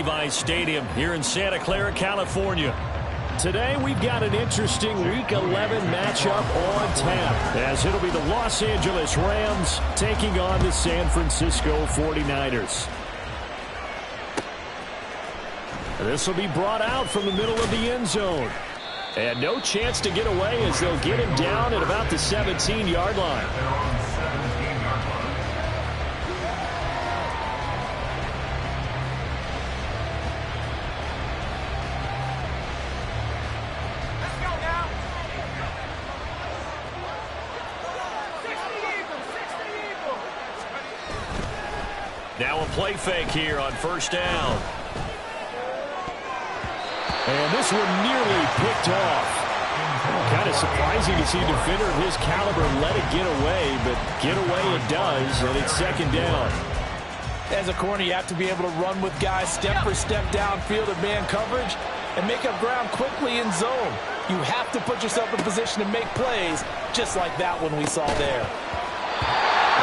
Levi's Stadium here in Santa Clara, California. Today we've got an interesting Week 11 matchup on tap, as it'll be the Los Angeles Rams taking on the San Francisco 49ers. This will be brought out from the middle of the end zone. And no chance to get away as they'll get him down at about the 17-yard line. Now a play fake here on first down. And this one nearly picked off. Kind of surprising to see a defender of his caliber let it get away, but get away it does, and it's second down. As a corner, you have to be able to run with guys step for step downfield of man coverage and make up ground quickly in zone. You have to put yourself in position to make plays, just like that one we saw there.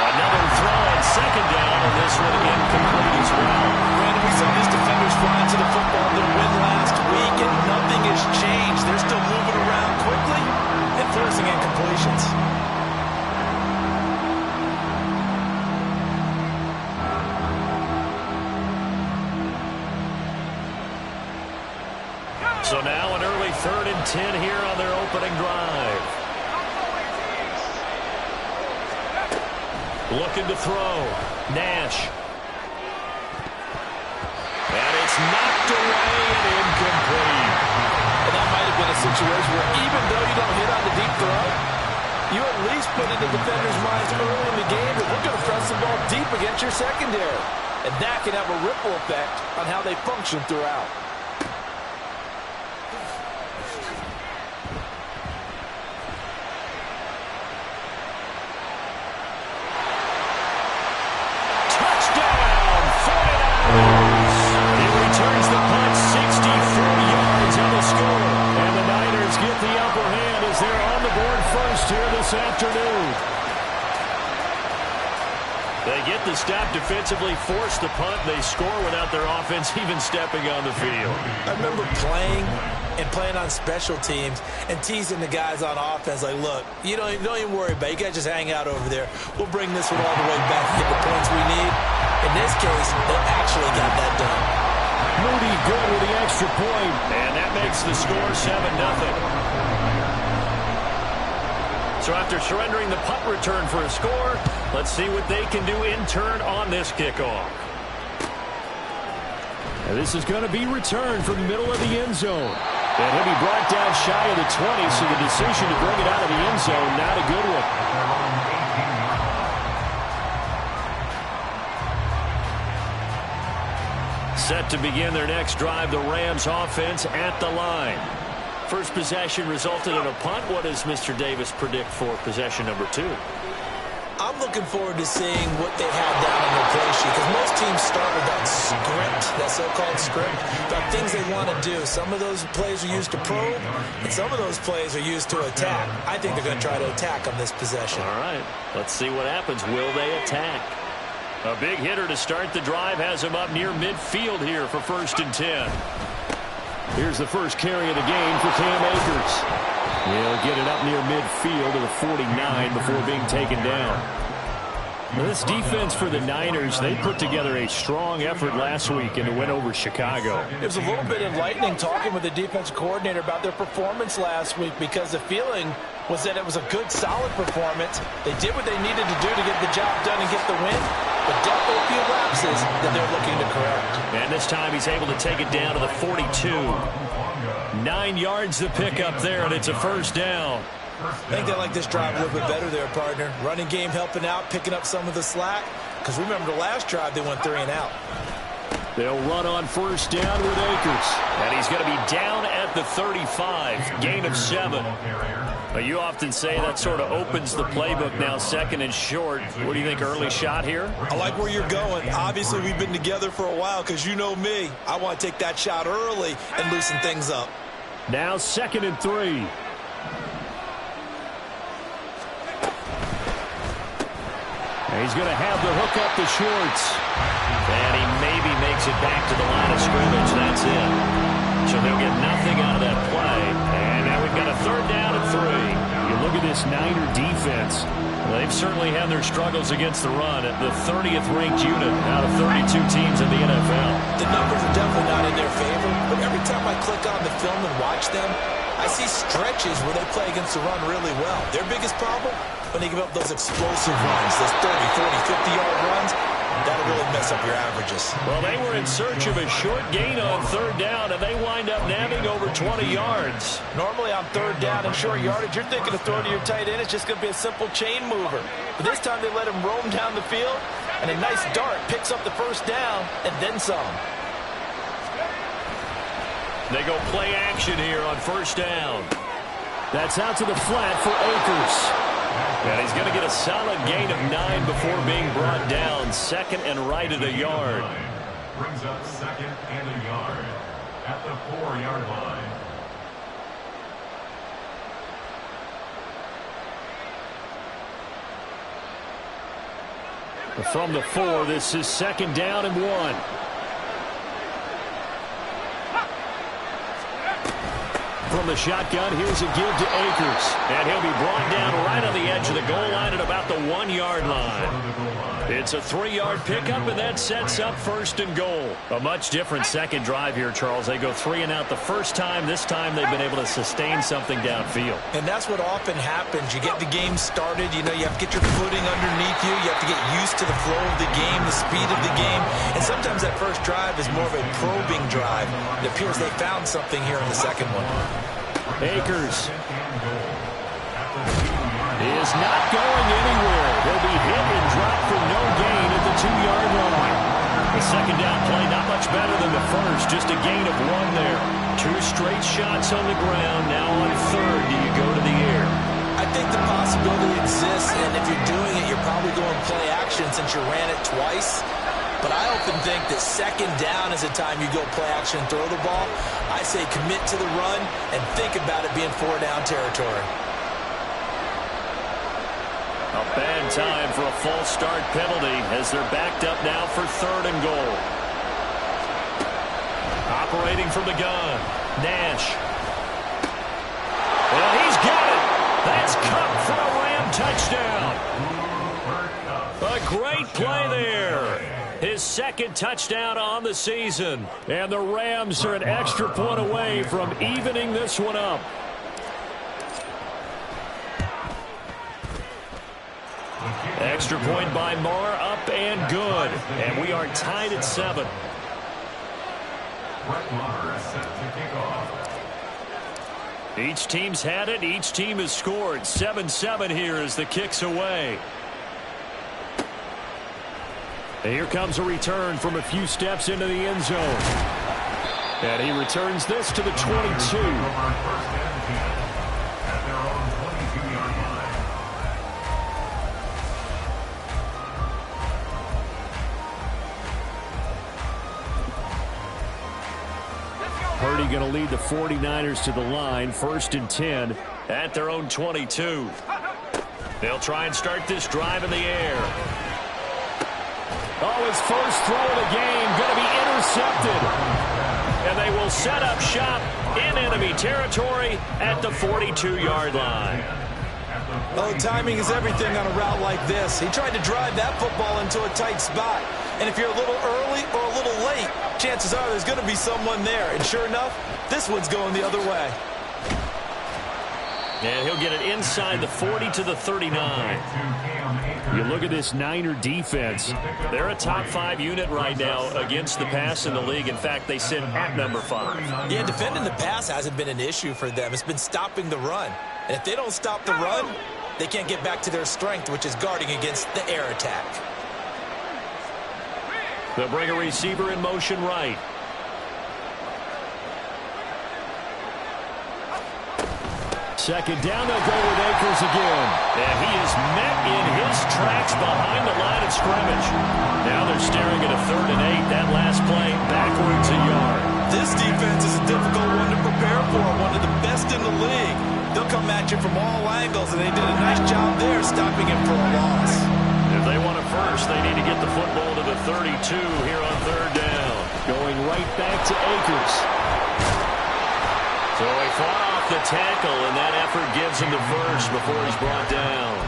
Another throw on second down, and this one incomplete as well. Brandon, we saw these defenders flying to the football in their win last week, and nothing has changed. They're still moving around quickly and forcing incompletions. So now an early 3rd and 10 here on their opening drive. Looking to throw. Nash. And it's knocked away and incomplete. And that might have been a situation where even though you don't hit on the deep throw, you at least put in the defender's minds early in the game that we're going to press the ball deep against your secondary. And that can have a ripple effect on how they function throughout. Afternoon. They get the stop defensively, force the punt. They score without their offense even stepping on the field. I remember playing on special teams and teasing the guys on offense like, look, you don't even worry about it. You guys just hang out over there. We'll bring this one all the way back and get the points we need. In this case, they actually got that done. Moody good with the extra point. And that makes the score 7-0. So after surrendering the punt return for a score, let's see what they can do in turn on this kickoff. And this is going to be returned from the middle of the end zone. And he'll be brought down shy of the 20, so the decision to bring it out of the end zone, not a good one. Set to begin their next drive, the Rams offense at the line. First possession resulted in a punt. What does Mr. Davis predict for possession number 2? I'm looking forward to seeing what they have down on their play sheet, because most teams start with that script, that so-called script, about things they want to do. Some of those plays are used to probe, and some of those plays are used to attack. I think they're going to try to attack on this possession. All right, let's see what happens. Will they attack? A big hitter to start the drive has him up near midfield here for 1st and 10. Here's the first carry of the game for Cam Akers. He'll get it up near midfield to the 49 before being taken down. This defense for the Niners, they put together a strong effort last week in the win over Chicago. It was a little bit enlightening talking with the defensive coordinator about their performance last week, because the feeling was that it was a good, solid performance. They did what they needed to do to get the job done and get the win, but definitely a few lapses that they're looking to correct. And this time he's able to take it down to the 42. 9 yards to pick up there, and it's a first down. I think they like this drive a little bit better there, partner. Running game helping out, picking up some of the slack. Because remember, the last drive, they went 3 and out. They'll run on first down with Akers. And he's going to be down at the 35. Gain of 7. But you often say that sort of opens the playbook now, 2nd and short. What do you think, early shot here? I like where you're going. Obviously, we've been together for a while, because you know me. I want to take that shot early and loosen things up. Now 2nd and 3. He's going to have the hook up the shorts. And he maybe makes it back to the line of scrimmage. third down and 3. You look at this Niner defense. They've certainly had their struggles against the run at the 30th ranked unit out of 32 teams in the NFL. The numbers are definitely not in their favor, but every time I click on the film and watch them, I see stretches where they play against the run really well. Their biggest problem, when they give up those explosive runs, those 30, 40, 50-yard runs, that'll really mess up your averages. Well, they were in search of a short gain on third down, and they wind up nabbing over 20 yards. Normally on third down and short yardage, you're thinking of throwing to your tight end. It's just going to be a simple chain mover. But this time they let him roam down the field, and a nice dart picks up the first down and then some. They go play action here on first down. That's out to the flat for Akers. And he's going to get a solid gain of 9 before being brought down. Second and right at a yard. Brings up second and a yard at the 4-yard line. From the 4, this is second down and 1. From the shotgun, here's a give to Akers. And he'll be brought down right on the edge of the goal line at about the 1-yard line. It's a 3-yard pickup, and that sets up first and goal. A much different second drive here, Charles. They go 3 and out the first time. This time they've been able to sustain something downfield. And that's what often happens. You get the game started. You know, you have to get your footing underneath you. You have to get used to the flow of the game, the speed of the game. And sometimes that first drive is more of a probing drive. It appears they found something here in the second one. Akers is not going anywhere. He'll be hit and dropped for no gain at the 2-yard line. The second down play not much better than the first, just a gain of 1 there. 2 straight shots on the ground. Now on third, do you go to the air? I think the possibility exists, and if you're doing it, you're probably going play action since you ran it twice. But I often think that second down is the time you go play action and throw the ball. I say commit to the run and think about it being 4-down territory. A bad time for a false start penalty as they're backed up now for third and goal. Operating from the gun, Nash. Well, he's got it. That's Cup for a Ram touchdown. A great play there. His second touchdown on the season. And the Rams are an extra point away from evening this one up. Extra point by Marr, up and good. And we are tied at 7. Each team's had it. Each team has scored. 7-7 here as the kick's away. And here comes a return from a few steps into the end zone. And he returns this to the 22. Purdy going to lead the 49ers to the line, 1st and 10. At their own 22. They'll try and start this drive in the air. Oh, his first throw of the game going to be intercepted. And they will set up shop in enemy territory at the 42-yard line. Oh, timing is everything on a route like this. He tried to drive that football into a tight spot. And if you're a little early or a little late, chances are there's going to be someone there. And sure enough, this one's going the other way. And he'll get it inside the 40 to the 39. You look at this Niner defense. They're a top 5 unit right now against the pass in the league. In fact, they sit at number 5. Yeah, defending the pass hasn't been an issue for them. It's been stopping the run. And if they don't stop the run, they can't get back to their strength, which is guarding against the air attack. They'll bring a receiver in motion right. Second down, they'll go with Akers again. And he is met in his tracks behind the line of scrimmage. Now they're staring at a 3rd and 8. That last play, backwards a yard. This defense is a difficult one to prepare for, one of the best in the league. They'll come at you from all angles, and they did a nice job there stopping him for a loss. If they want it first, they need to get the football to the 32 here on 3rd down. Going right back to Akers. So he fought off the tackle, and that effort gives him the first before he's brought down.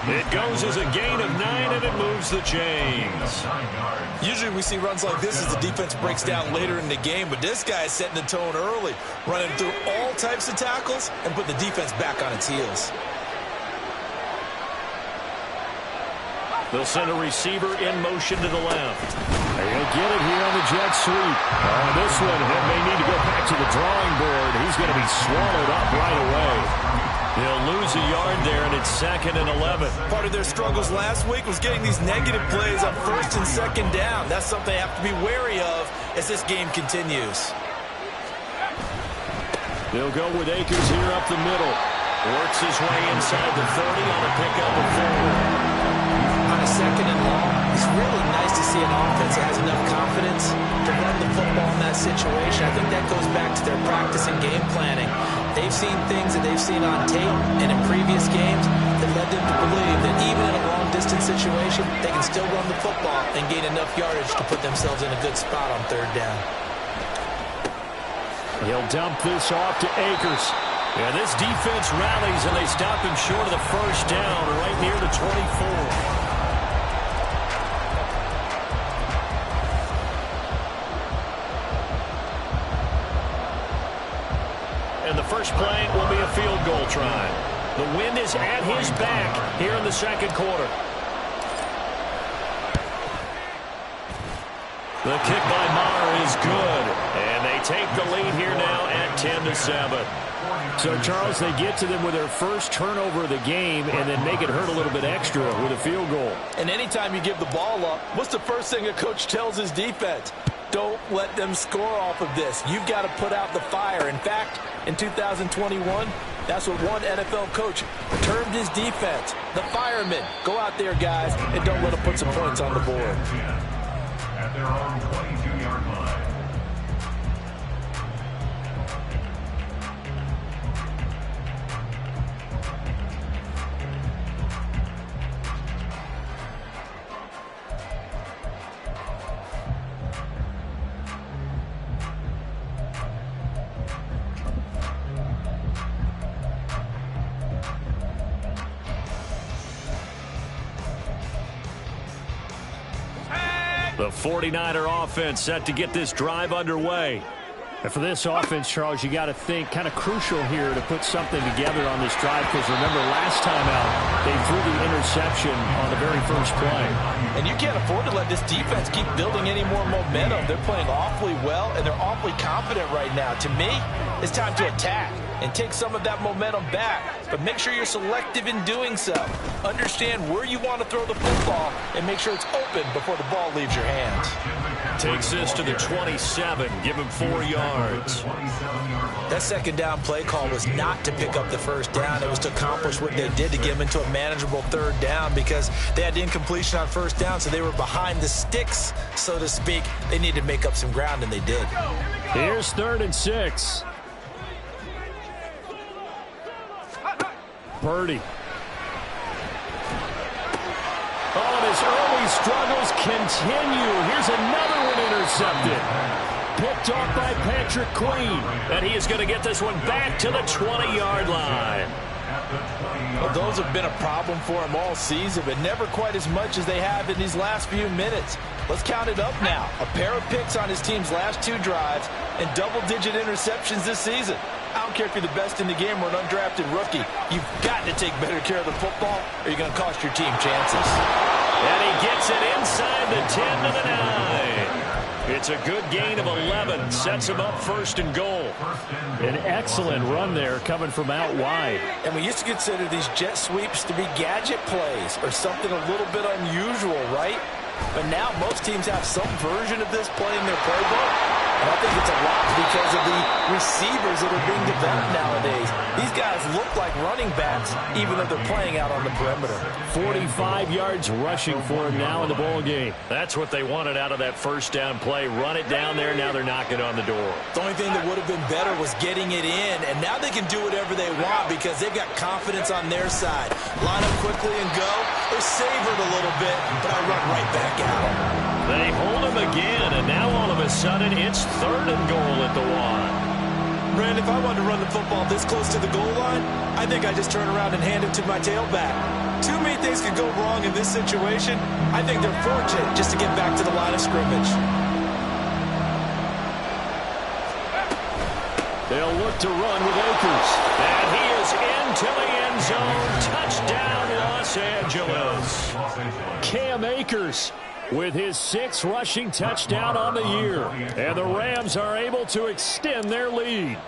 It goes as a gain of 9, and it moves the chains. Usually we see runs like this as the defense breaks down later in the game, but this guy is setting the tone early, running through all types of tackles and put the defense back on its heels. They'll send a receiver in motion to the left. He'll get it here on the jet sweep. This one may need to go back to the drawing board. He's going to be swallowed up right away. He'll lose a yard there, and it's 2nd and 11. Part of their struggles last week was getting these negative plays on 1st and 2nd down. That's something they have to be wary of as this game continues. They'll go with Akers here up the middle. Works his way inside the 30 on a pickup of 4. On a 2nd and long, it's really nice to see an offense that has enough confidence to run the football in that situation. I think that goes back to their practice and game planning. They've seen things that they've seen on tape and in previous games that led them to believe that even in a long-distance situation, they can still run the football and gain enough yardage to put themselves in a good spot on 3rd down. He'll dump this off to Akers. Yeah, this defense rallies, and they stop him short of the 1st down, right near the 24. And the first play will be a field goal try. The wind is at his back here in the 2nd quarter. The kick by Maher is good, and they take the lead here now at 10-7. So, Charles, they get to them with their first turnover of the game and then make it hurt a little bit extra with a field goal. And anytime you give the ball up, what's the first thing a coach tells his defense? Don't let them score off of this. You've got to put out the fire. In fact, in 2021, that's what one NFL coach termed his defense. The firemen. Go out there, guys, and don't let them put some points on the board. At their own 22-yard line. The 49er offense set to get this drive underway. And for this offense, Charles, you got to think kind of crucial here to put something together on this drive, because remember last time out they threw the interception on the very first play. And you can't afford to let this defense keep building any more momentum. They're playing awfully well, and they're awfully confident right now. To me, it's time to attack and take some of that momentum back. But make sure you're selective in doing so. Understand where you want to throw the football and make sure it's open before the ball leaves your hands. Takes this to the 27. Give him 4 yards. That 2nd down play call was not to pick up the 1st down. It was to accomplish what they did to get them into a manageable 3rd down, because they had incompletion on 1st down, so they were behind the sticks, so to speak. They needed to make up some ground, and they did. Here's 3rd and 6. Purdy. Oh, and his early struggles continue. Here's another one intercepted. Picked off by Patrick Queen. And he is going to get this one back to the 20-yard line. Well, those have been a problem for him all season, but never quite as much as they have in these last few minutes. Let's count it up now. A pair of picks on his team's last 2 drives and double-digit interceptions this season. I don't care if you're the best in the game or an undrafted rookie. You've got to take better care of the football, or you're going to cost your team chances. And he gets it inside the 10 to the 9. It's a good gain of 11. Sets him up 1st and goal. An excellent run there coming from out wide. And we used to consider these jet sweeps to be gadget plays or something a little bit unusual, right? But now most teams have some version of this play in their playbook. And I think it's a lot because of the receivers that are being developed nowadays. These guys look like running backs, even though they're playing out on the perimeter. 45 yards rushing for him now in the ball game. That's what they wanted out of that 1st down play. Run it down there. Now they're knocking on the door. The only thing that would have been better was getting it in. And now they can do whatever they want because they've got confidence on their side. Line up quickly and go, or savor it a little bit, but I run right back out. They hold him again, and now all of a sudden it's 3rd and goal at the 1. Brandon, if I wanted to run the football this close to the goal line, I think I just turn around and hand it to my tailback. Too many things could go wrong in this situation. I think they're fortunate just to get back to the line of scrimmage. They'll look to run with Akers. And he is into the end zone. Touchdown, Los Angeles. Cam Akers with his 6th rushing touchdown on the year. And the Rams are able to extend their lead.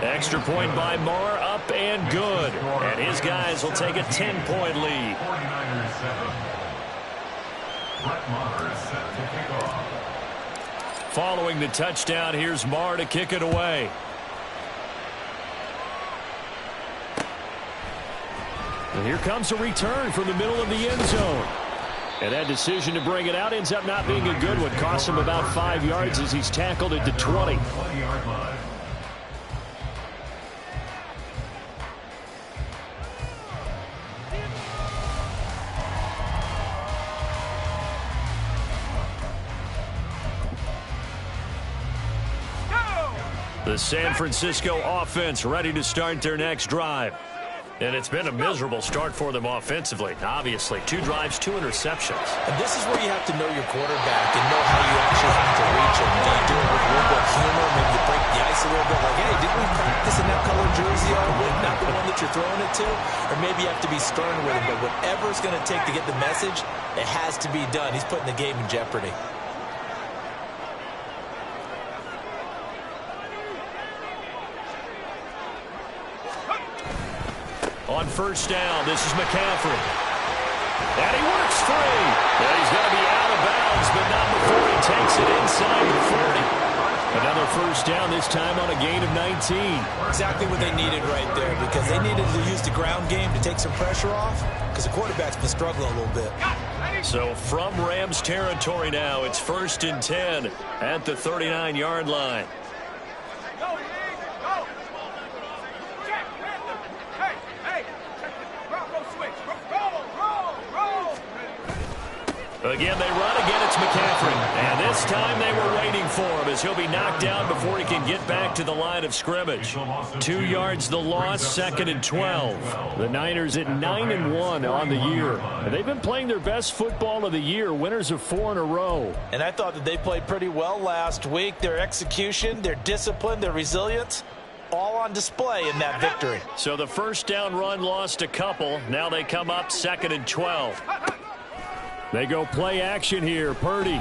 Extra point by Moore, up and good. And his guys will take a 10-point lead. 49'ERS 7. Brett Maher is set to kick off. Following the touchdown, here's Maher to kick it away. And here comes a return from the middle of the end zone. And that decision to bring it out ends up not being a good one. Cost him about 5 yards as he's tackled at the 20. 20-yard line. The San Francisco offense ready to start their next drive. And it's been a miserable start for them offensively. Obviously, 2 drives, 2 interceptions. And this is where you have to know your quarterback and know how you actually have to reach him. Do you do it with a little bit of humor? Maybe you break the ice a little bit. Like, hey, didn't we practice in that color jersey all week? Not the one that you're throwing it to. Or maybe you have to be stern with him. But whatever it's going to take to get the message, it has to be done. He's putting the game in jeopardy. On first down, this is McCaffrey. And he works free. And he's going to be out of bounds, but not before he takes it inside the 40. Another first down, this time on a gain of 19. Exactly what they needed right there, because they needed to use the ground game to take some pressure off, because the quarterback's been struggling a little bit. So from Rams territory now, it's 1st and 10 at the 39-yard line. Again, they run. Again, it's McCaffrey. And this time they were waiting for him as he'll be knocked down before he can get back to the line of scrimmage. 2 yards the loss, 2nd and 12. The Niners at 9-1 on the year. And they've been playing their best football of the year, winners of 4 in a row. And I thought that they played pretty well last week. Their execution, their discipline, their resilience, all on display in that victory. So the first down run lost a couple. Now they come up 2nd and 12. They go play action here. Purdy.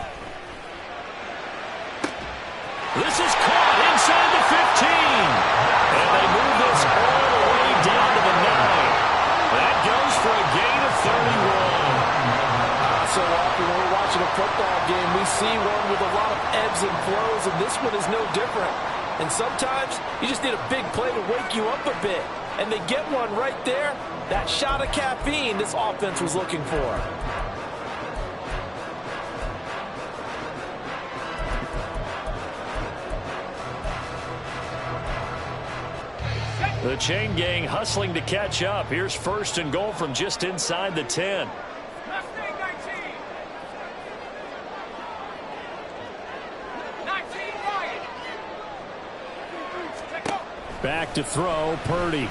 This is caught inside the 15. And they move this all the way down to the 9. That goes for a gain of 31. So often when we're watching a football game, we see one with a lot of ebbs and flows, and this one is no different. And sometimes you just need a big play to wake you up a bit. And they get one right there. That shot of caffeine this offense was looking for. The chain gang hustling to catch up. Here's 1st and goal from just inside the 10. Back to throw. Purdy.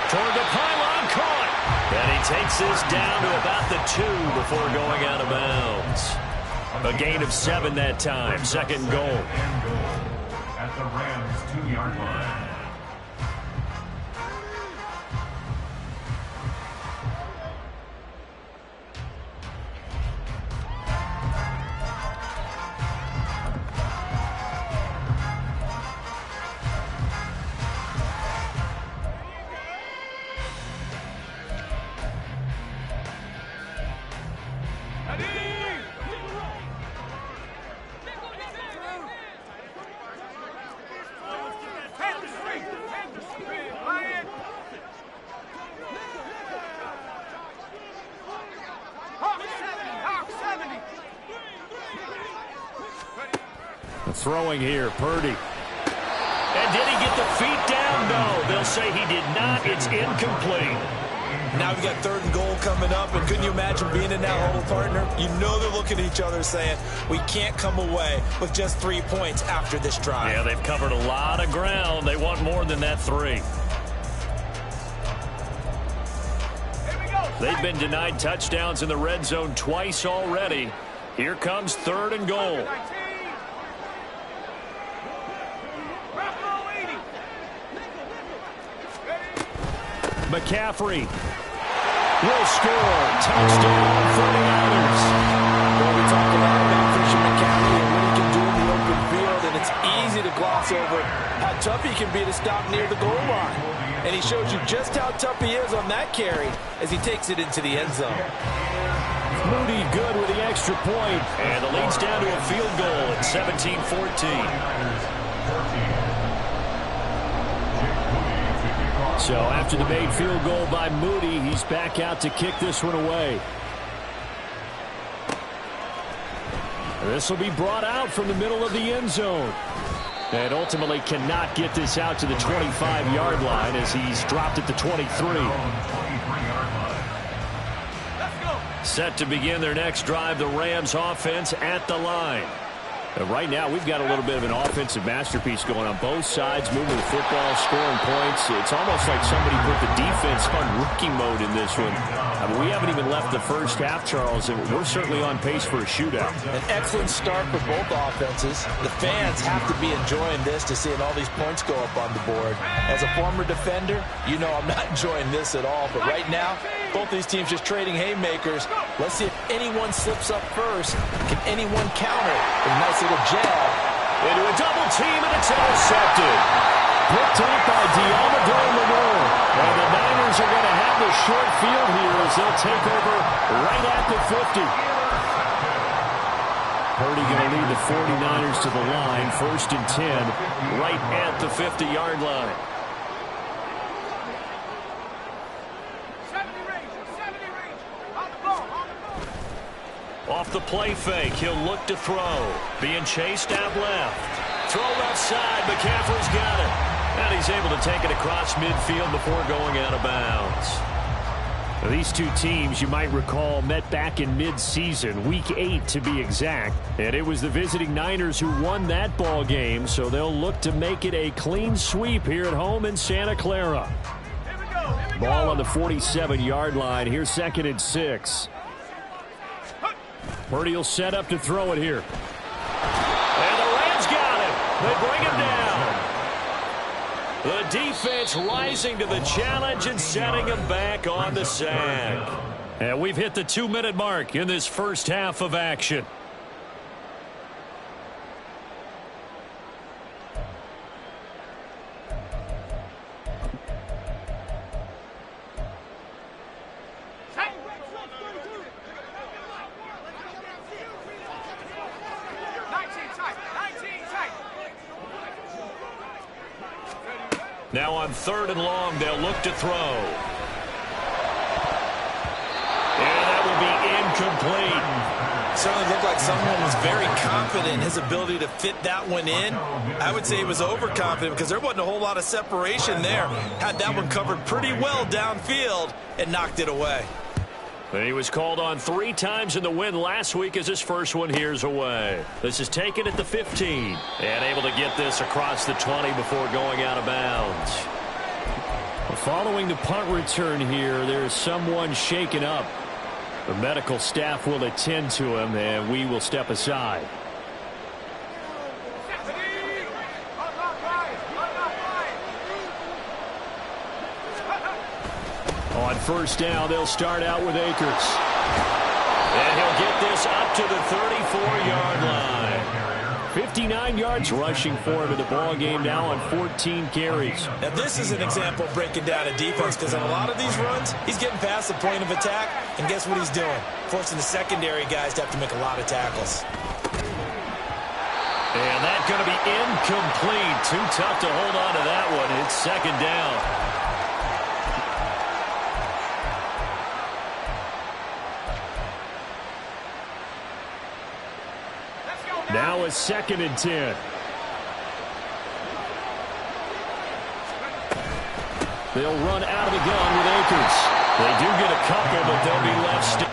Toward the pylon, caught. And he takes this down to about the 2 before going out of bounds. A gain of 7 that time. 2nd goal. At the Rams 2-yard line. Throwing here, Purdy. And did he get the feet down? No, they'll say he did not. It's incomplete. Now we've got 3rd and goal coming up, and couldn't you imagine being in that hole, partner? You know they're looking at each other saying, we can't come away with just 3 points after this drive. Yeah, they've covered a lot of ground. They want more than that 3. They've been denied touchdowns in the red zone twice already. Here comes 3rd and goal. McCaffrey will score. Touchdown, 49'ERS. Well, we talked a lot about Christian McCaffrey and what he can do in the open field, and it's easy to gloss over how tough he can be to stop near the goal line. And he shows you just how tough he is on that carry as he takes it into the end zone. Moody good with the extra point, and the lead's down to a field goal at 17-14. So after the made field goal by Moody, he's back out to kick this one away. This will be brought out from the middle of the end zone. And ultimately cannot get this out to the 25-yard line as he's dropped at the 23. Set to begin their next drive, the Rams offense at the line. Right now, we've got a little bit of an offensive masterpiece going on both sides, moving the football, scoring points. It's almost like somebody put the defense on rookie mode in this one. I mean, we haven't even left the first half, Charles, and we're certainly on pace for a shootout. An excellent start for both offenses. The fans have to be enjoying this to seeing all these points go up on the board. As a former defender, you know I'm not enjoying this at all. But right now, both these teams just trading haymakers. Let's see if anyone slips up first. Can anyone counter with a nice little jab? Into a double team, and it's intercepted. Picked up by Diamador Lenore. And the Niners are going to have the short field here as they'll take over right at the 50. Purdy going to lead the 49ers to the line. 1st and 10, right at the 50-yard line. Off the play fake, he'll look to throw. Being chased out left. Throw left side, McCaffrey's got it. And he's able to take it across midfield before going out of bounds. Now, these two teams, you might recall, met back in mid-season, Week 8 to be exact. And it was the visiting Niners who won that ball game, so they'll look to make it a clean sweep here at home in Santa Clara. Ball on the 47-yard line. Here's 2nd and 6. Purdy will set up to throw it here. And the Rams got it. They bring him down. The defense rising to the challenge and setting him back on the sack. And we've hit the 2-minute mark in this first half of action. Now on 3rd and long, they'll look to throw. And that will be incomplete. Certainly looked like someone was very confident in his ability to fit that one in. I would say he was overconfident because there wasn't a whole lot of separation there. Had that one covered pretty well downfield and knocked it away. He was called on 3 times in the win last week as his first one here's away. This is taken at the 15 and able to get this across the 20 before going out of bounds. Following the punt return here, there's someone shaken up. The medical staff will attend to him, and we will step aside. On 1st down, they'll start out with Akers. And he'll get this up to the 34-yard line. 59 yards rushing for him in the ball game now on 14 carries. Now this is an example of breaking down a defense because on a lot of these runs, he's getting past the point of attack, and guess what he's doing? Forcing the secondary guys to have to make a lot of tackles. And that's going to be incomplete. Too tough to hold on to that one. It's 2nd down. Now it's 2nd and 10. They'll run out of the gun with Akers. They do get a couple, but they'll be left still.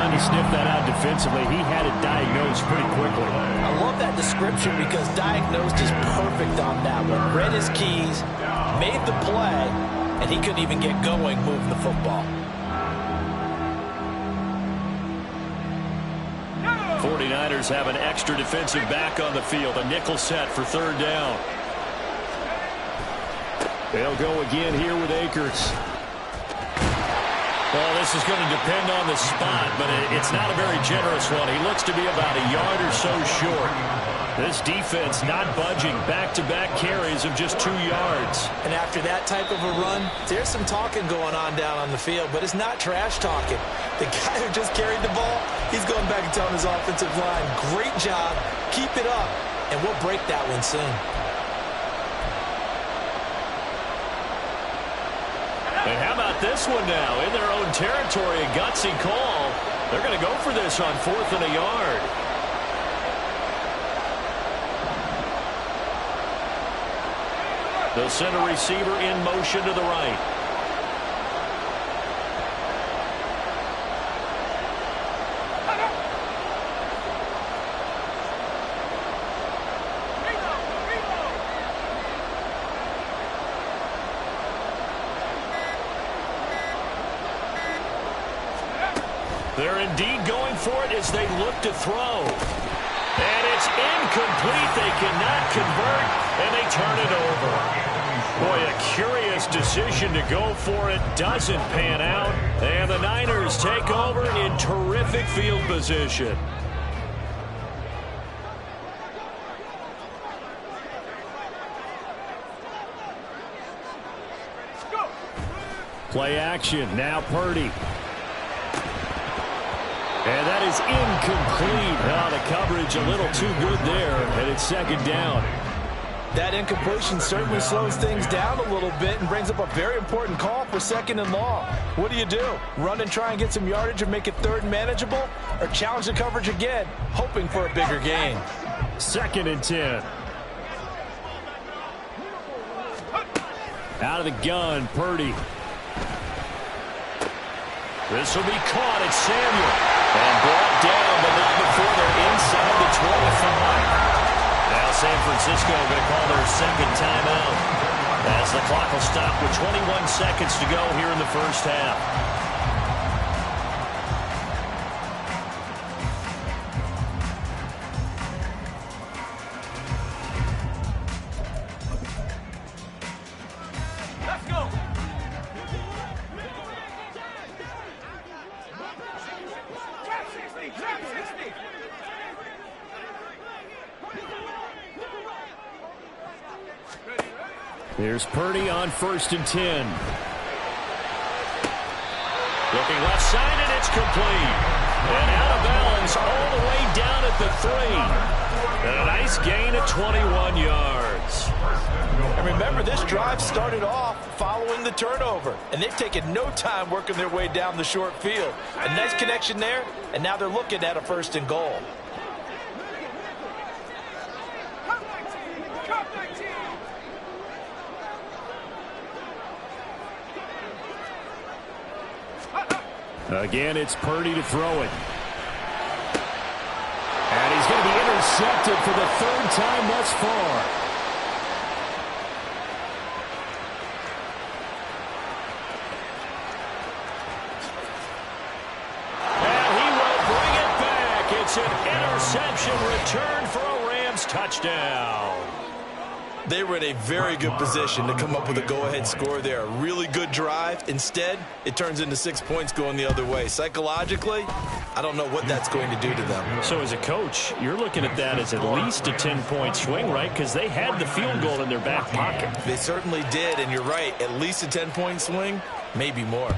He sniffed that out defensively. He had it diagnosed pretty quickly. I love that description because diagnosed is perfect on that one. Read his keys, made the play, and he couldn't even get going moving the football. 49ers have an extra defensive back on the field. A nickel set for third down. They'll go again here with Akers. Well, this is going to depend on the spot, but it's not a very generous one. He looks to be about a yard or so short. This defense not budging. Back-to-back carries of just 2 yards. And after that type of a run, there's some talking going on down on the field, but it's not trash talking. The guy who just carried the ball, he's going back and telling his offensive line, great job, keep it up, and we'll break that one soon. And how about this one now? In their own territory, a gutsy call. They're going to go for this on 4th and a yard. They'll send a receiver in motion to the right. They're indeed going for it as they look to throw. And it's incomplete. They cannot convert, and they turn it over. Boy, a curious decision to go for it. Doesn't pan out. And the Niners take over in terrific field position. Play action. Now Purdy. And that is incomplete. Oh, the coverage a little too good there, and it's second down. That incompletion certainly slows things down a little bit and brings up a very important call for 2nd and long. What do you do? Run and try and get some yardage and make it 3rd and manageable? Or challenge the coverage again, hoping for a bigger gain? 2nd and 10. Out of the gun, Purdy. This will be caught at Samuel. And brought down, but not before they're inside the 25. Now San Francisco going to call their 2nd timeout as the clock will stop with 21 seconds to go here in the first half. Here's Purdy on 1st and 10. Looking left side, and it's complete. And out of bounds all the way down at the 3. And a nice gain of 21 yards. And remember, this drive started off following the turnover. And they've taken no time working their way down the short field. A nice connection there, and now they're looking at a 1st and goal. Again, it's Purdy to throw it. And he's going to be intercepted for the 3rd time thus far. It's an interception returned for a Rams touchdown. They were in a very good position to come up with a go-ahead score there. A really good drive. Instead, it turns into 6 points going the other way. Psychologically, I don't know what that's going to do to them. So as a coach, you're looking at that as at least a 10-point swing, right? Because they had the field goal in their back pocket. They certainly did, and you're right. At least a 10-point swing, maybe more.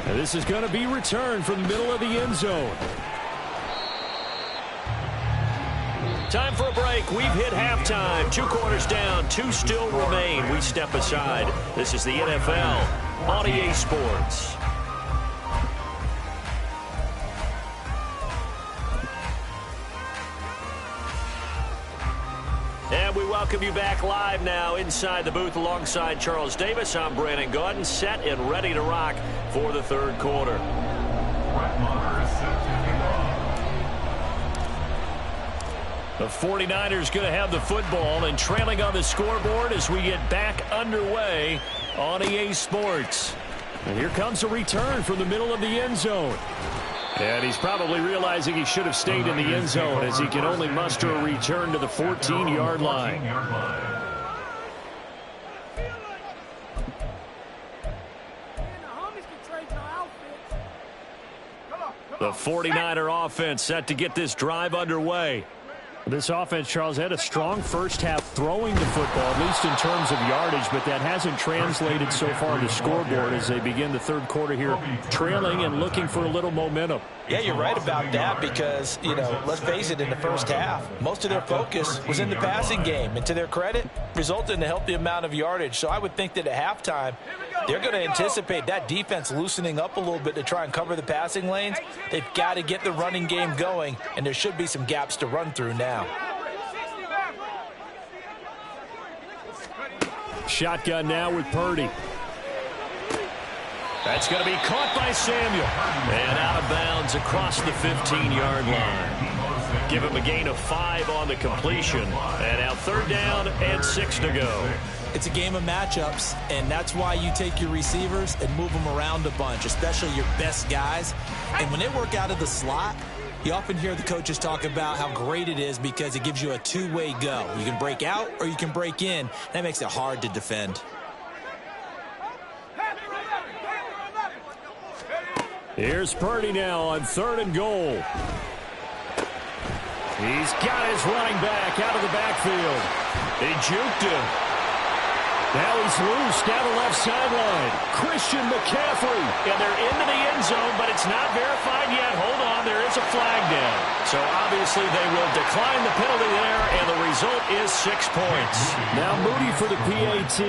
And this is going to be returned from the middle of the end zone. Time for a break. We've hit halftime. 2 quarters down. 2 still remain. We step aside. This is the NFL on EA Sports. And we welcome you back live now inside the booth alongside Charles Davis. I'm Brandon Gaudin, set and ready to rock for the third quarter. The 49ers going to have the football and trailing on the scoreboard as we get back underway on EA Sports. And here comes a return from the middle of the end zone. And he's probably realizing he should have stayed in the end zone as he can only muster a return to the 14-yard line. The 49er offense set to get this drive underway. This offense, Charles, had a strong first half throwing the football, at least in terms of yardage, but that hasn't translated so far to scoreboard as they begin the third quarter here, trailing and looking for a little momentum. Yeah, you're right about that because, let's face it, in the first half, most of their focus was in the passing game. And to their credit, resulted in a healthy amount of yardage. So I would think that at halftime, they're going to anticipate that defense loosening up a little bit to try and cover the passing lanes. They've got to get the running game going, and there should be some gaps to run through now. Shotgun now with Purdy. That's going to be caught by Samuel. And out of bounds across the 15-yard line. Give him a gain of 5 on the completion. And now third down and 6 to go. It's a game of matchups, and that's why you take your receivers and move them around a bunch, especially your best guys. And when they work out of the slot, you often hear the coaches talk about how great it is because it gives you a two-way go. You can break out or you can break in. That makes it hard to defend. Here's Purdy now on 3rd and goal. He's got his running back out of the backfield. He juked him. Now he's loose down the left sideline. Christian McCaffrey. And they're into the end zone, but it's not verified yet. Hold on, there is a flag down. So obviously they will decline the penalty there, and the result is 6 points. Now Moody for the PAT.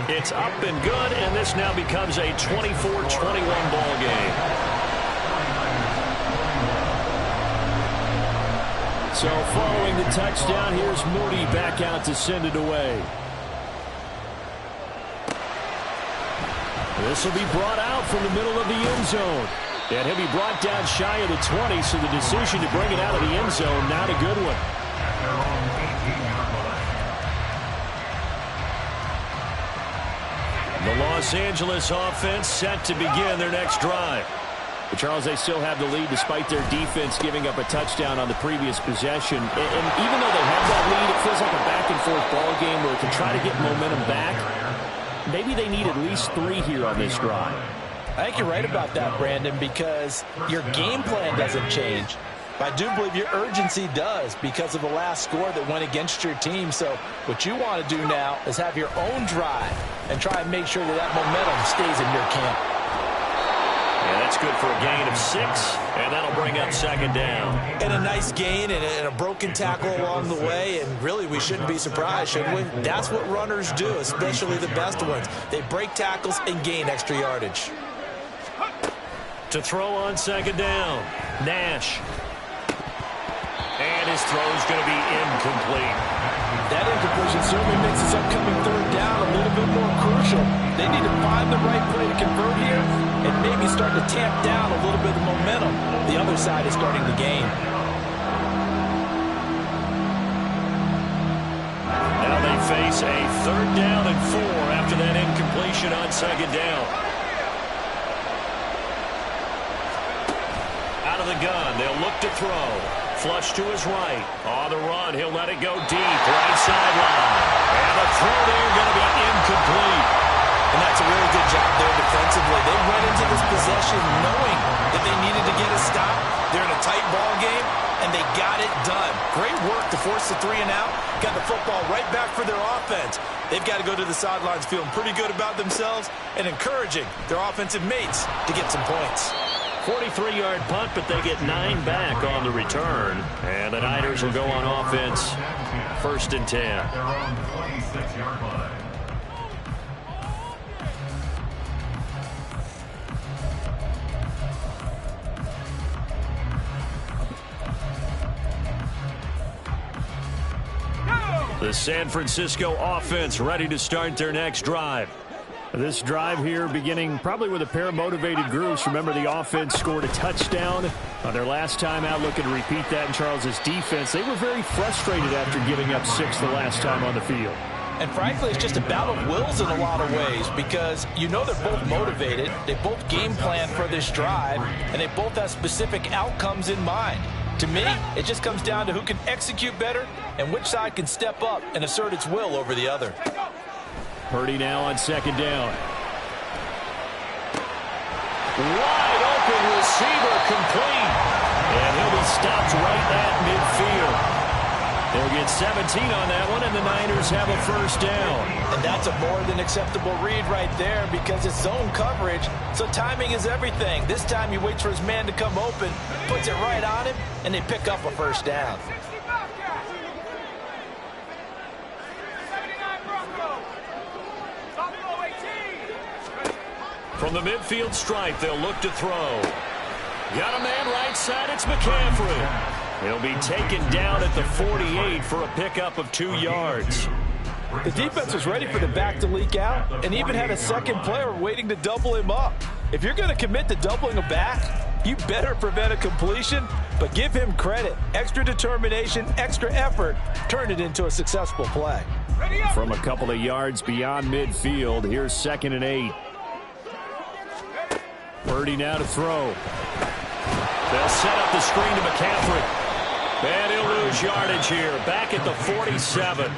It's up and good, and this now becomes a 24-21 ball game. So following the touchdown, here's Moody back out to send it away. This will be brought out from the middle of the end zone. And he'll be brought down shy of the 20, so the decision to bring it out of the end zone, not a good one. The Los Angeles offense set to begin their next drive. But Charles, they still have the lead despite their defense giving up a touchdown on the previous possession. And even though they have that lead, it feels like a back-and-forth ball game where to try to get momentum back, maybe they need at least 3 here on this drive. I think you're right about that, Brandon, because your game plan doesn't change. But I do believe your urgency does because of the last score that went against your team. So what you want to do now is have your own drive and try and make sure that that momentum stays in your camp. Yeah, that's good for a gain of 6, and that'll bring up 2nd down. And a nice gain and a broken tackle along the way, and really we shouldn't be surprised, should we? That's what runners do, especially the best ones. They break tackles and gain extra yardage. To throw on 2nd down, Nash. And his throw is going to be incomplete. That incompletion certainly makes this upcoming 3rd down a little bit more crucial. They need to find the right play to convert here and maybe start to tamp down a little bit of momentum. The other side is starting to gain. Now they face a 3rd down and 4 after that incompletion on 2nd down. Out of the gun, they'll look to throw. Flush to his right. On the run, he'll let it go deep. Right sideline. And the throw there going to be incomplete. And that's a really good job there defensively. They went into this possession knowing that they needed to get a stop. They're in a tight ball game, and they got it done. Great work to force the 3 and out. Got the football right back for their offense. They've got to go to the sidelines feeling pretty good about themselves and encouraging their offensive mates to get some points. 43-yard punt, but they get 9 back on the return. And the Niners will go on offense. 1st and 10. Their own 26-yard line. The San Francisco offense ready to start their next drive. This drive here beginning probably with a pair of motivated groups. Remember, the offense scored a touchdown on their last time out. Looking to repeat that in Charles's defense. They were very frustrated after giving up 6 the last time on the field. And frankly, it's just a battle of wills in a lot of ways because you know they're both motivated. They both game plan for this drive, and they both have specific outcomes in mind. To me, it just comes down to who can execute better and which side can step up and assert its will over the other. Purdy now on 2nd down. Wide open receiver complete. And he'll be stopped right at midfield. They'll get 17 on that one, and the Niners have a 1st down. And that's a more than acceptable read right there because it's zone coverage, so timing is everything. This time he waits for his man to come open, puts it right on him, and they pick up a 1st down. From the midfield stripe, they'll look to throw. Got a man right side, it's McCaffrey. He'll be taken down at the 48 for a pickup of 2 yards. The defense was ready for the back to leak out and even had a second player waiting to double him up. If you're going to commit to doubling a back, you better prevent a completion, but give him credit. Extra determination, extra effort, turn it into a successful play. From a couple of yards beyond midfield, here's 2nd and 8. Purdy now to throw. They'll set up the screen to McCaffrey. And he'll lose yardage here, back at the 47.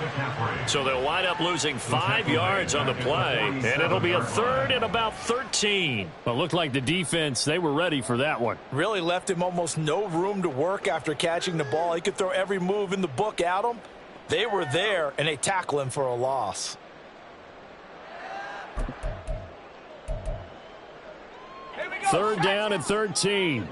So they'll wind up losing 5 yards on the play, and it'll be a 3rd and about 13. Well, looked like the defense, they were ready for that one. Really left him almost no room to work after catching the ball. He could throw every move in the book at him. They were there, and they tackle him for a loss. Third down and 13.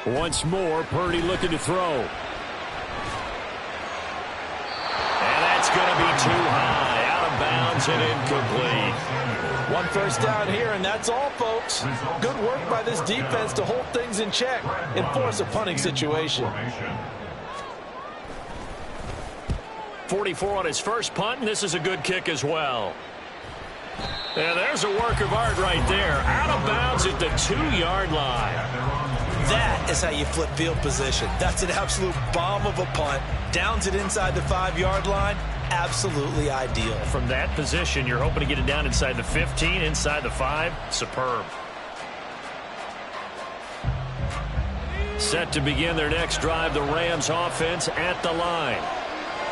Once more, Purdy looking to throw. And that's going to be too high, out of bounds and incomplete. 1 first down here, and that's all, folks. Good work by this defense to hold things in check and force a punting situation. 44 on his first punt, and this is a good kick as well. And there's a work of art right there. Out of bounds at the 2-yard line. That is how you flip field position. That's an absolute bomb of a punt. Downs it inside the 5-yard line. Absolutely ideal. From that position, you're hoping to get it down inside the 15, inside the 5. Superb. Set to begin their next drive, the Rams offense at the line.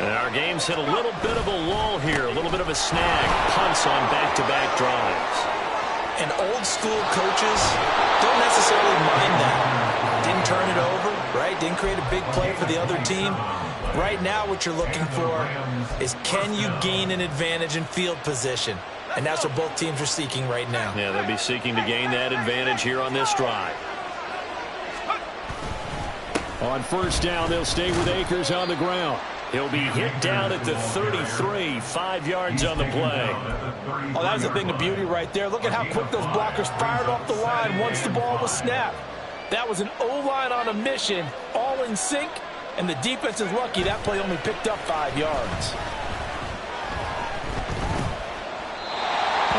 And our game's hit a little bit of a lull here, a little bit of a snag. Punts on back-to-back drives. And old school coaches don't necessarily mind that. Didn't turn it over, right? Didn't create a big play for the other team. Right now what you're looking for is can you gain an advantage in field position? And that's what both teams are seeking right now. Yeah, they'll be seeking to gain that advantage here on this drive. On 1st down, they'll stay with Akers on the ground. He'll be hit down at the 33, 5 yards on the play. Oh, that was a thing of beauty right there. Look at how quick those blockers fired off the line once the ball was snapped. That was an O-line on a mission, all in sync, and the defense is lucky that play only picked up 5 yards.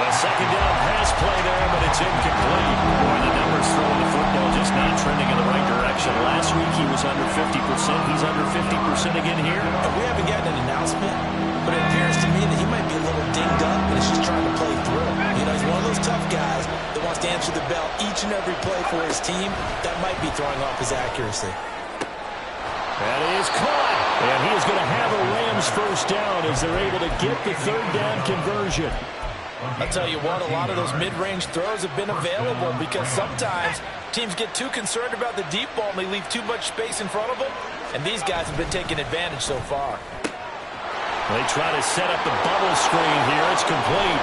A second down pass play there, but it's incomplete. Boy, the numbers throwing the football just not trending in the right direction. Last week he was under 50%. He's under 50% again here. And we haven't gotten an announcement, but it appears to me that he might be a little dinged up and is just trying to play through. You know, he's one of those tough guys that wants to answer the bell each and every play for his team. That might be throwing off his accuracy. That is caught. And he is going to have a Rams first down as they're able to get the third down conversion. I'll tell you what, a lot of those mid-range throws have been available because sometimes teams get too concerned about the deep ball and they leave too much space in front of them, and these guys have been taking advantage so far. They try to set up the bubble screen here. It's complete.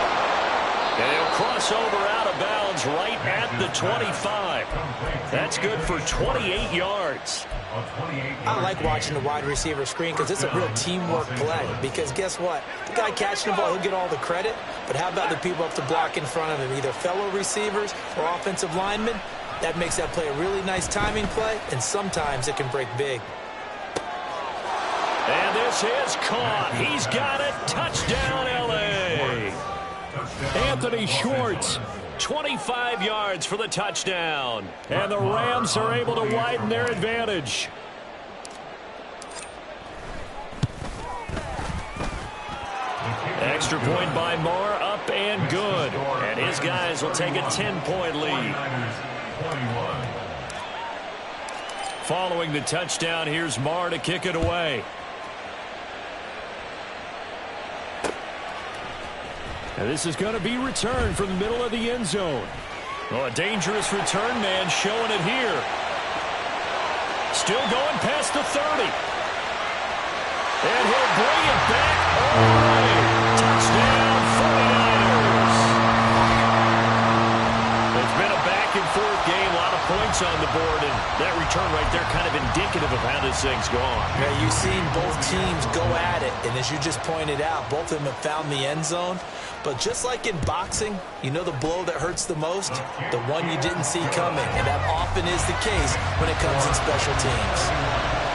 And he'll cross over out of bounds right at the 25. That's good for 28 yards. I like watching the wide receiver screen because it's a real teamwork play. Because guess what? The guy catching the ball, he'll get all the credit. But how about the people up to block in front of him, either fellow receivers or offensive linemen? That makes that play a really nice timing play, and sometimes it can break big. And this is caught. He's got it. Touchdown, L.A. Anthony Schwartz, 25 yards for the touchdown. And the Rams are able to widen their advantage. Extra point by Moore, up and good. And his guys will take a 10-point lead. Following the touchdown, here's Moore to kick it away. And this is going to be returned from the middle of the end zone. Oh, a dangerous return man showing it here. Still going past the 30. And he'll bring it back all the way. Touchdown, 49'ERS. It's been a back-and-forth game, a lot of points on the board, and that return right there kind of indicative of how this thing's gone. Yeah, you've seen both teams go at it, and as you just pointed out, both of them have found the end zone. But just like in boxing, you know the blow that hurts the most? The one you didn't see coming, and that often is the case when it comes in special teams.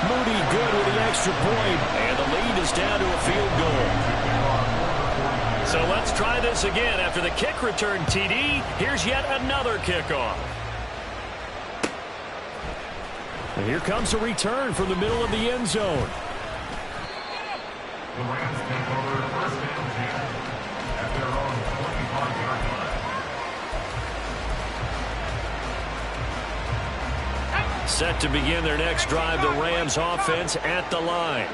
Moody good with the extra point, and the lead is down to a field goal. So let's try this again. After the kick return TD, here's yet another kickoff. And here comes a return from the middle of the end zone. The Rams take over first and 10 at their own 25-yard line. Set to begin their next drive, the Rams offense at the line.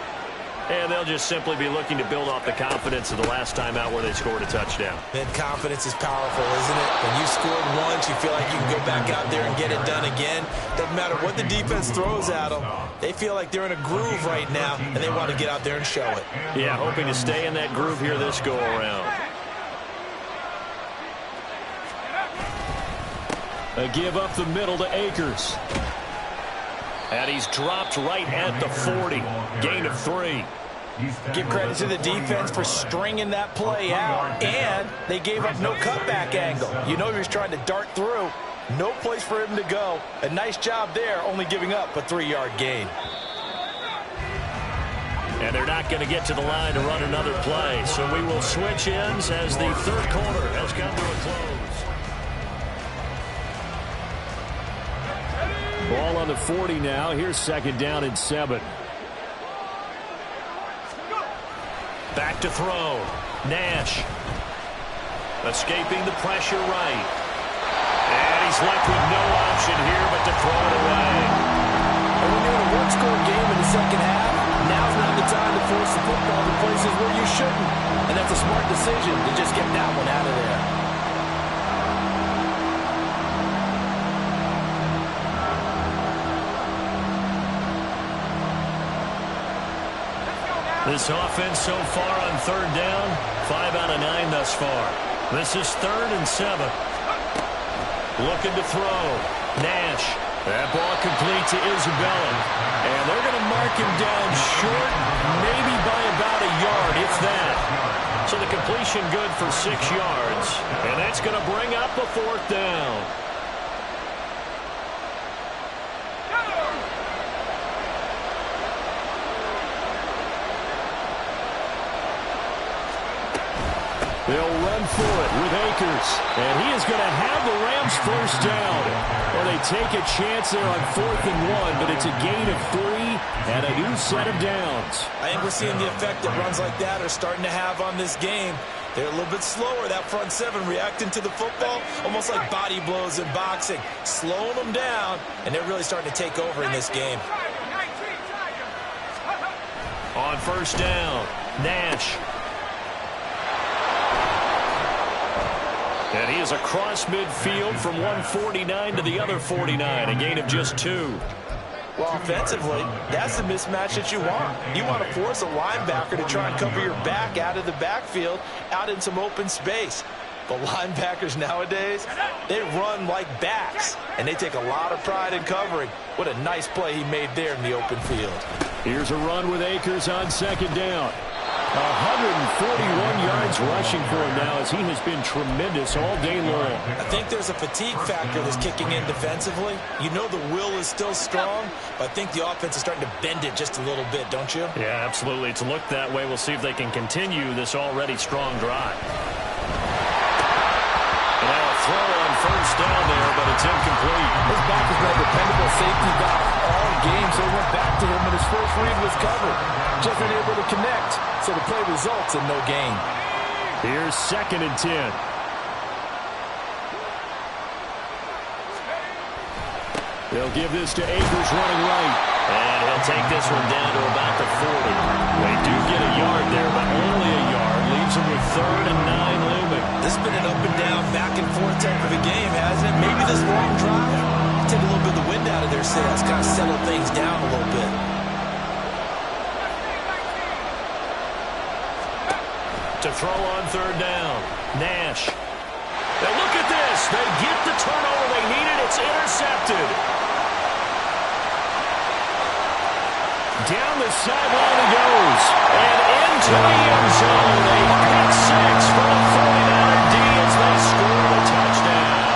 And they'll just simply be looking to build off the confidence of the last time out where they scored a touchdown. Then confidence is powerful, isn't it? When you scored once, you feel like you can go back out there and get it done again. Doesn't matter what the defense throws at them. They feel like they're in a groove right now, and they want to get out there and show it. Yeah, hoping to stay in that groove here this go-around. A give up the middle to Akers. And he's dropped right at the 40. Gain of 3. Give credit to the defense for stringing that play out, and they gave up no cutback angle. You know he was trying to dart through. No place for him to go. A nice job there, only giving up a 3-yard gain. And they're not going to get to the line to run another play. So we will switch ends as the third quarter has come to a close. Ball on the 40 now. Here's second down and 7. Back to throw. Nash. Escaping the pressure right. And he's left with no option here but to throw it away. And when you're in a one-score game in the second half, now's not the time to force the football to places where you shouldn't. And that's a smart decision to just get that one out of there. This offense so far on third down, 5 out of 9 thus far. This is 3rd and 7. Looking to throw. Nash. That ball complete to Isabella. And they're going to mark him down short, maybe by about a yard, if that. So the completion good for 6 yards. And that's going to bring up a 4th down. They'll run for it with Akers. And he is going to have the Rams first down. Well, they take a chance there on 4th and 1, but it's a gain of 3 and a new set of downs. I think we're seeing the effect that runs like that are starting to have on this game. They're a little bit slower, that front seven, reacting to the football, almost like body blows in boxing, slowing them down, and they're really starting to take over in this game. On first down, Nash. And he is across midfield from one 49 to the other 49, a gain of just 2. Well, offensively, that's the mismatch that you want. You want to force a linebacker to try and cover your back out of the backfield, out in some open space. But linebackers nowadays, they run like backs, and they take a lot of pride in covering. What a nice play he made there in the open field. Here's a run with Akers on 2nd down. 141 yards rushing for him now as he has been tremendous all day long. I think there's a fatigue factor that's kicking in defensively. You know the will is still strong, but I think the offense is starting to bend it just a little bit, don't you? Yeah, absolutely. It's looked that way. We'll see if they can continue this already strong drive. And now a throw on first down there, but it's incomplete. His back has been a dependable safety valve all game, so he went back to him, and his first read was covered. Just unable to connect, so the play results in no gain. Here's 2nd and 10. They'll give this to Akers running right. And he'll take this one down to about the 40. They do get a yard there, but only a yard. Leaves them with 3rd and 9 looming. This has been an up and down, back and forth type of a game, hasn't it? Maybe this long drive take a little bit of the wind out of their sails, kind of settle things down a little bit. To throw on 3rd down, Nash. Now look at this. They get the turnover they needed. It's intercepted. Down the sideline he goes. And into the end zone. A pick 6 for the 49er D as they score a touchdown.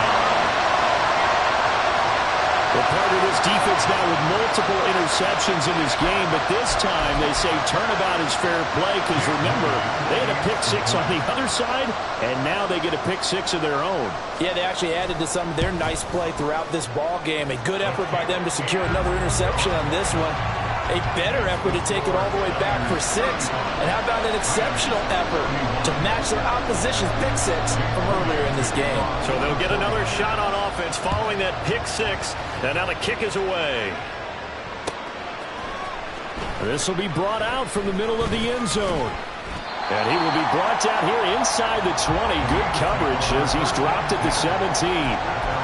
Well, part of this defense now with multiple interceptions in this game, but this time they say turnabout is fair play because, remember, they had a pick 6 on the other side, and now they get a pick 6 of their own. Yeah, they actually added to some of their nice play throughout this ball game. A good effort by them to secure another interception on this one. A better effort to take it all the way back for 6. And how about an exceptional effort to match their opposition's pick 6 from earlier in this game? So they'll get another shot on offense following that pick 6. And now the kick is away. This will be brought out from the middle of the end zone. And he will be brought down here inside the 20. Good coverage as he's dropped at the 17.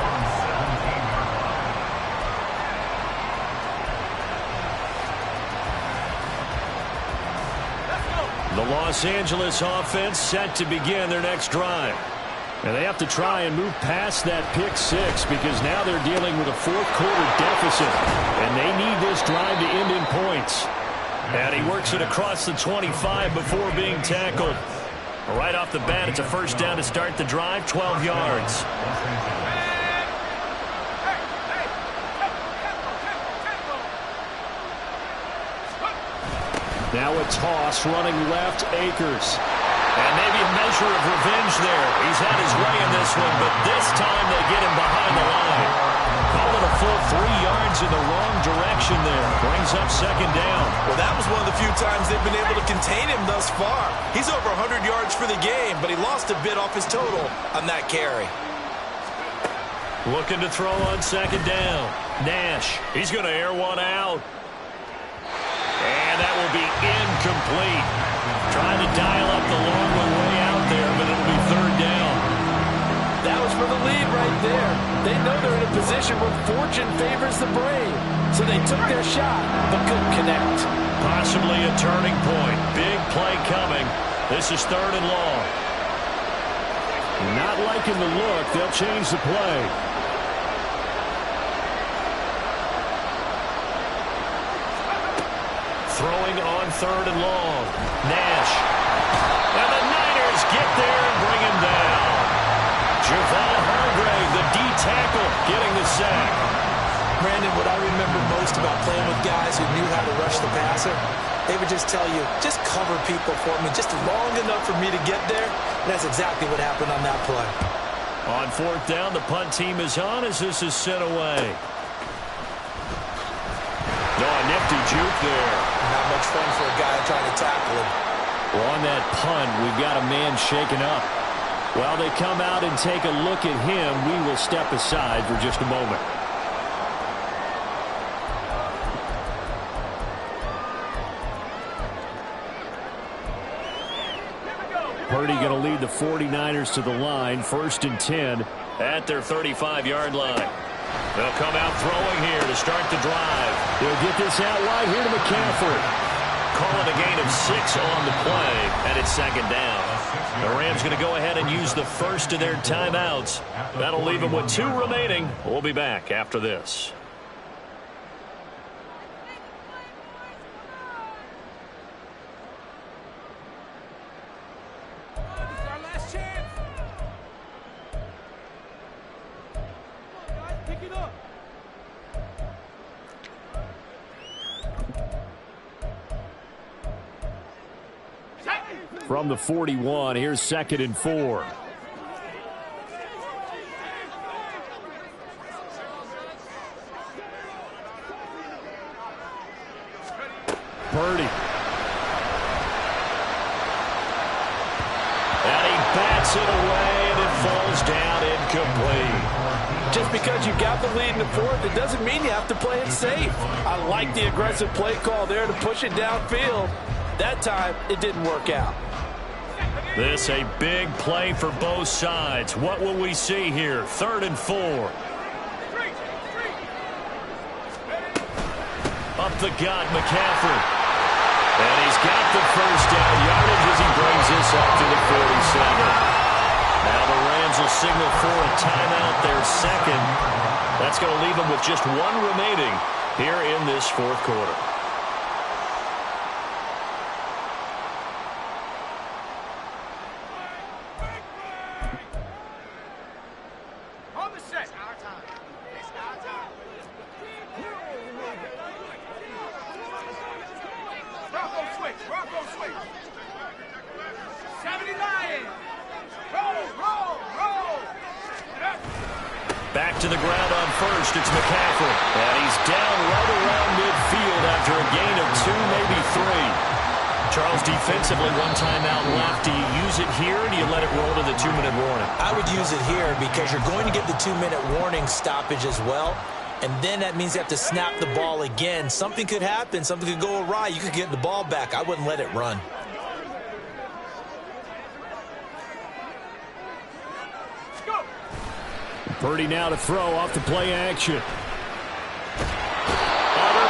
The Los Angeles offense set to begin their next drive. And they have to try and move past that pick 6 because now they're dealing with a 4th quarter deficit. And they need this drive to end in points. And he works it across the 25 before being tackled. Right off the bat, it's a first down to start the drive, 12 yards. Now a toss running left, Akers. And maybe a measure of revenge there. He's had his way in this one, but this time they get him behind the line. Call it a full 3 yards in the wrong direction there. Brings up 2nd down. Well, that was one of the few times they've been able to contain him thus far. He's over 100 yards for the game, but he lost a bit off his total on that carry. Looking to throw on 2nd down. Nash, he's going to air one out. And that will be incomplete. Trying to dial up the long one way out there, but it'll be 3rd down. That was for the lead right there. They know they're in a position where fortune favors the brave. So they took their shot, but couldn't connect. Possibly a turning point. Big play coming. This is 3rd and long. Not liking the look. They'll change the play. Throwing on 3rd and long. Nash. And the Niners get there and bring him down. Javon Hargrave, the D tackle, getting the sack. Brandon, what I remember most about playing with guys who knew how to rush the passer, they would just tell you, just cover people for me, just long enough for me to get there. And that's exactly what happened on that play. On fourth down, the punt team is on as this is sent away. No, a nifty juke there. Not much fun for a guy trying to tackle him. Well, on that punt, we've got a man shaken up. While they come out and take a look at him, we will step aside for just a moment. Purdy going to lead the 49ers to the line, 1st and 10 at their 35-yard line. They'll come out throwing here to start the drive. They'll get this out wide here to McCaffrey. Call it a gain of 6 on the play, and it's 2nd down. The Rams going to go ahead and use the first of their timeouts. That'll leave them with 2 remaining. We'll be back after this. From the 41, here's 2nd and 4. Purdy. And he bats it away, and it falls down incomplete. Just because you got the lead in the fourth, it doesn't mean you have to play it safe. I like the aggressive play call there to push it downfield. That time, it didn't work out. This a big play for both sides. What will we see here? 3rd and 4. Up the gut, McCaffrey. And he's got the first down yardage as he brings this up to the 47. Now the Rams will signal for a timeout, their 2nd. That's going to leave them with just 1 remaining here in this 4th quarter. Back to the ground on first. It's McCaffrey. And he's down right around midfield after a gain of 2, maybe 3. Charles, defensively, 1 timeout left. Do you use it here, or do you let it roll to the 2-minute warning? I would use it here because you're going to get the 2-minute warning stoppage as well. And then that means you have to snap the ball again. Something could happen. Something could go awry. You could get the ball back. I wouldn't let it run. Purdy now to throw off the play action. Under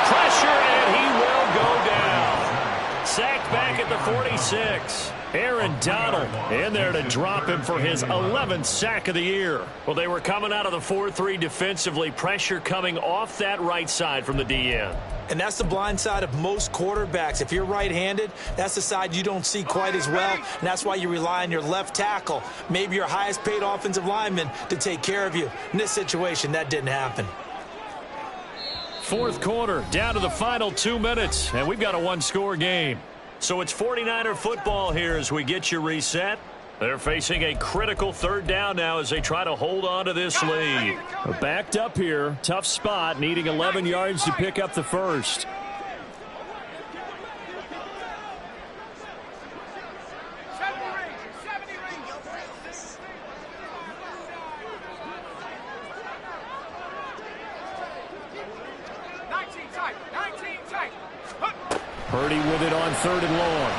pressure, and he will go down. Sacked back at the 46. Aaron Donald in there to drop him for his 11th sack of the year. Well, they were coming out of the 4-3 defensively. Pressure coming off that right side from the DN. And that's the blind side of most quarterbacks. If you're right-handed, that's the side you don't see quite as well, and that's why you rely on your left tackle, maybe your highest-paid offensive lineman, to take care of you. In this situation, that didn't happen. 4th quarter, down to the final 2 minutes, and we've got a 1-score game. So it's 49er football here as we get you reset. They're facing a critical 3rd down now as they try to hold on to this lead. Backed up here, tough spot, needing 11 yards to pick up the first. Purdy with it on 3rd and long.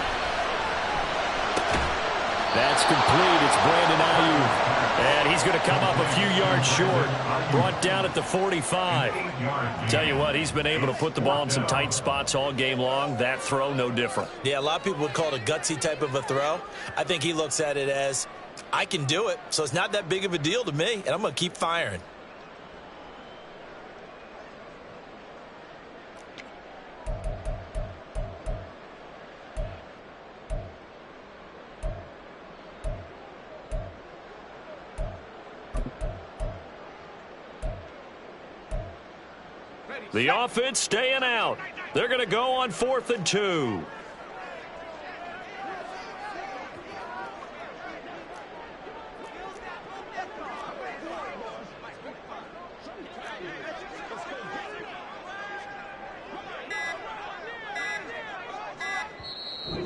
That's complete. It's Brandon Ayuk. And he's going to come up a few yards short. Brought down at the 45. Tell you what, he's been able to put the ball in some tight spots all game long. That throw, no different. Yeah, a lot of people would call it a gutsy type of a throw. I think he looks at it as, I can do it, so it's not that big of a deal to me, and I'm going to keep firing. The offense staying out. They're going to go on 4th and 2.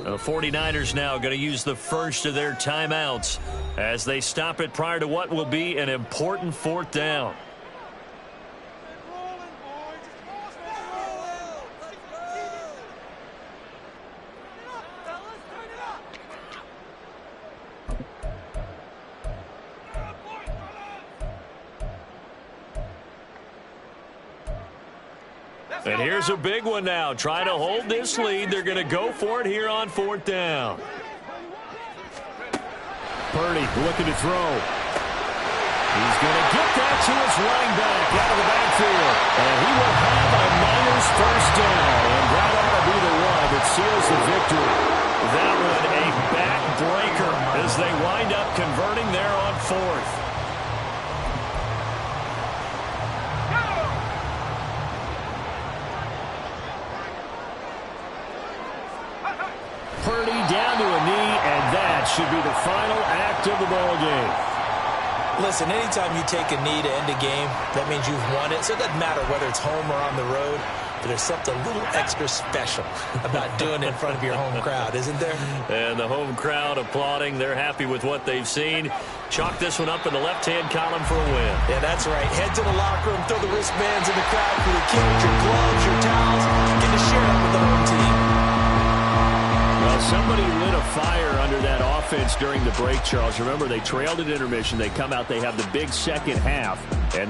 The 49ers now going to use the first of their timeouts as they stop it prior to what will be an important 4th down. And here's a big one now. Trying to hold this lead. They're going to go for it here on 4th down. Purdy looking to throw. He's going to get that to his running back out of the backfield. And he will have a Niners first down. And that ought to be the one that seals the victory. That one a backbreaker as they wind up converting there on 4th. Purdy down to a knee, and that should be the final act of the ball game. Listen, anytime you take a knee to end a game, that means you've won it. So it doesn't matter whether it's home or on the road, but there's something a little extra special about doing it in front of your home crowd, isn't there? And the home crowd applauding. They're happy with what they've seen. Chalk this one up in the left-hand column for a win. Yeah, that's right. Head to the locker room, throw the wristbands in the crowd for the kids, your gloves, your towels. Get to share it with the home team. Well, somebody lit a fire under that offense during the break, Charles. Remember, they trailed at intermission. They come out, they have the big second half, and